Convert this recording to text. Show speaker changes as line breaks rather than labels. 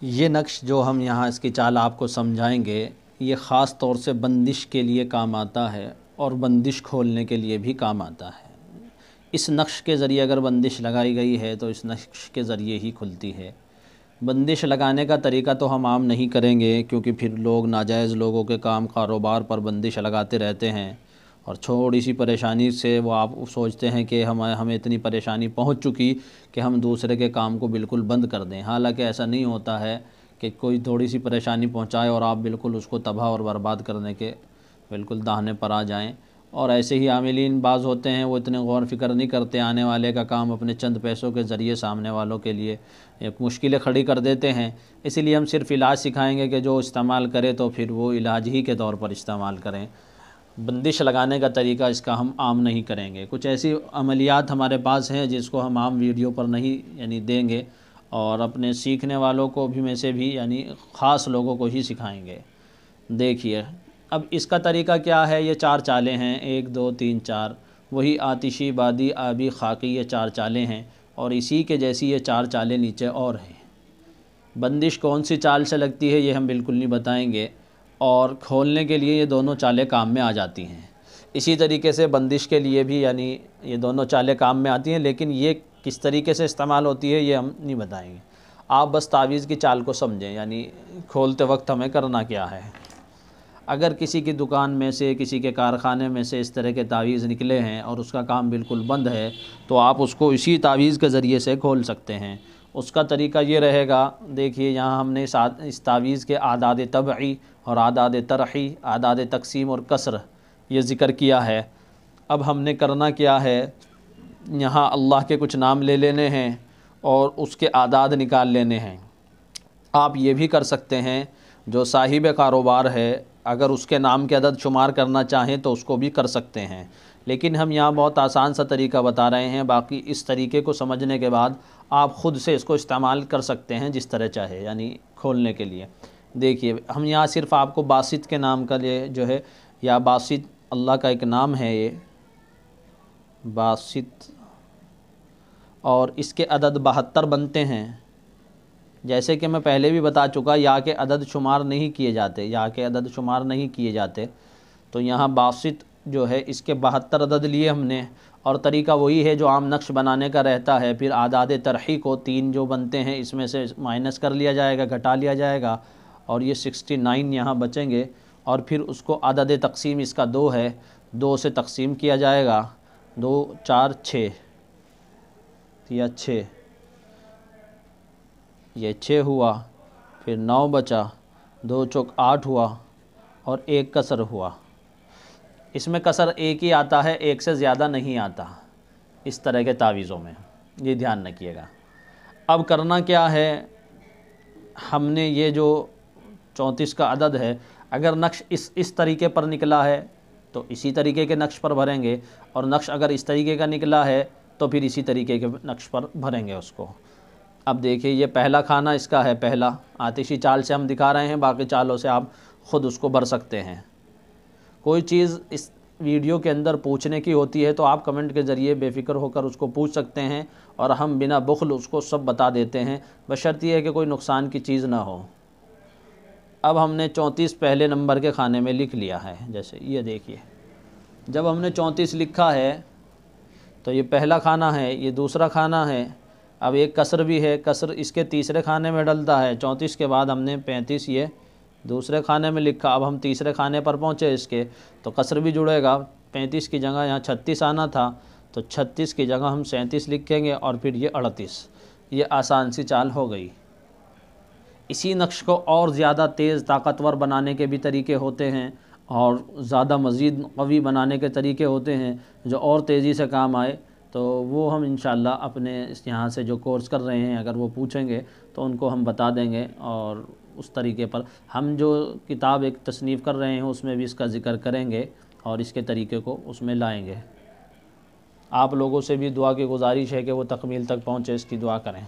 ये नक्श जो हम यहाँ इसकी चाल आपको समझाएंगे, ये ख़ास तौर से बंदिश के लिए काम आता है और बंदिश खोलने के लिए भी काम आता है। इस नक्श के ज़रिए अगर बंदिश लगाई गई है तो इस नक्श के ज़रिए ही खुलती है। बंदिश लगाने का तरीका तो हम आम नहीं करेंगे, क्योंकि फिर लोग नाजायज़ लोगों के काम कारोबार पर बंदिश लगाते रहते हैं और थोड़ी सी परेशानी से वो आप सोचते हैं कि हमें इतनी परेशानी पहुंच चुकी कि हम दूसरे के काम को बिल्कुल बंद कर दें। हालांकि ऐसा नहीं होता है कि कोई थोड़ी सी परेशानी पहुंचाए और आप बिल्कुल उसको तबाह और बर्बाद करने के बिल्कुल दाहने पर आ जाएं। और ऐसे ही आमिलीन बाज़ होते हैं, वो इतने गौर फ़िक्र नहीं करते, आने वाले का काम अपने चंद पैसों के ज़रिए सामने वालों के लिए एक मुश्किलें खड़ी कर देते हैं। इसीलिए हम सिर्फ इलाज सिखाएंगे कि जो इस्तेमाल करे तो फिर वो इलाज ही के तौर पर इस्तेमाल करें। बंदिश लगाने का तरीका इसका हम आम नहीं करेंगे। कुछ ऐसी अमलियात हमारे पास हैं जिसको हम आम वीडियो पर नहीं यानी देंगे, और अपने सीखने वालों को भी में से भी यानी ख़ास लोगों को ही सिखाएंगे। देखिए अब इसका तरीका क्या है। ये 4 चालें हैं, 1 2 3 4, वही आतिशी, बादी, आबी, खाकी, ये 4 चालें हैं और इसी के जैसी ये 4 चालें नीचे और हैं। बंदिश कौन सी चाल से लगती है ये हम बिल्कुल नहीं बताएंगे, और खोलने के लिए ये दोनों चालें काम में आ जाती हैं। इसी तरीके से बंदिश के लिए भी यानी ये दोनों चालें काम में आती हैं, लेकिन ये किस तरीके से इस्तेमाल होती है ये हम नहीं बताएंगे। आप बस तावीज़ की चाल को समझें, यानी खोलते वक्त हमें करना क्या है। अगर किसी की दुकान में से, किसी के कारख़ाने में से इस तरह के तावीज़ निकले हैं और उसका काम बिल्कुल बंद है, तो आप उसको इसी तावीज़ के ज़रिए से खोल सकते हैं। उसका तरीका ये रहेगा, देखिए यहाँ हमने इस तावीज़ के आदाद तबई और आदाद तरही, आदाद तकसीम और कसर ये ज़िक्र किया है। अब हमने करना क्या है, यहाँ अल्लाह के कुछ नाम ले लेने हैं और उसके आदाद निकाल लेने हैं। आप ये भी कर सकते हैं, जो साहिब कारोबार है अगर उसके नाम के अदद शुमार करना चाहें तो उसको भी कर सकते हैं, लेकिन हम यहाँ बहुत आसान सा तरीका बता रहे हैं। बाकी इस तरीके को समझने के बाद आप ख़ुद से इसको इस्तेमाल कर सकते हैं जिस तरह चाहे, यानी खोलने के लिए। देखिए हम यहाँ सिर्फ आपको बासित के नाम का लिए जो है, या बासित अल्लाह का एक नाम है ये बासित, और इसके अदद 72 बनते हैं। जैसे कि मैं पहले भी बता चुका, या के अदद शुमार नहीं किए जाते, या के अदद शुमार नहीं किए जाते। तो यहाँ बासित जो है इसके 72 अदद लिए हमने, और तरीका वही है जो आम नक्श बनाने का रहता है। फिर आदाद तरही को 3 जो बनते हैं इसमें से माइनस कर लिया जाएगा, घटा लिया जाएगा, और ये 69 यहाँ बचेंगे। और फिर उसको आदाद तकसीम इसका 2 है, 2 से तकसीम किया जाएगा, 2 4 6 या 6, ये 6 हुआ, फिर 9 बचा, 2 चौक 8 हुआ और 1 कसर हुआ। इसमें कसर 1 ही आता है, 1 से ज़्यादा नहीं आता इस तरह के तावीज़ों में, ये ध्यान रखिएगा। अब करना क्या है, हमने ये जो 34 का अदद है, अगर नक्श इस तरीके पर निकला है तो इसी तरीके के नक्श पर भरेंगे, और नक्श अगर इस तरीके का निकला है तो फिर इसी तरीके के नक्श पर भरेंगे उसको। अब देखिए ये पहला खाना इसका है, पहला आतिशी चाल से हम दिखा रहे हैं, बाकी चालों से आप ख़ुद उसको भर सकते हैं। कोई चीज़ इस वीडियो के अंदर पूछने की होती है तो आप कमेंट के ज़रिए बेफ़िक्र होकर उसको पूछ सकते हैं, और हम बिना बुख़्ल उसको सब बता देते हैं, बशर्त ये है कि कोई नुकसान की चीज़ ना हो। अब हमने 34 पहले नंबर के खाने में लिख लिया है। जैसे ये देखिए, जब हमने 34 लिखा है तो ये पहला खाना है, ये दूसरा खाना है। अब एक कसर भी है, कसर इसके तीसरे खाने में डलता है। 34 के बाद हमने 35 ये दूसरे खाने में लिखा, अब हम तीसरे खाने पर पहुँचे इसके, तो कसर भी जुड़ेगा। 35 की जगह यहाँ 36 आना था, तो 36 की जगह हम 37 लिखेंगे, और फिर ये 38। ये आसान सी चाल हो गई। इसी नक्श को और ज़्यादा तेज़ ताकतवर बनाने के भी तरीके होते हैं, और ज़्यादा मज़ीद क़वी बनाने के तरीके होते हैं जो और तेज़ी से काम आए। तो वो हम इंशाअल्लाह अपने यहाँ से जो कोर्स कर रहे हैं, अगर वो पूछेंगे तो उनको हम बता देंगे, और उस तरीके पर हम जो किताब एक तसनीफ़ कर रहे हैं उसमें भी इसका ज़िक्र करेंगे और इसके तरीके को उसमें लाएंगे। आप लोगों से भी दुआ की गुजारिश है कि वो तकमील तक पहुँचे, इसकी दुआ करें।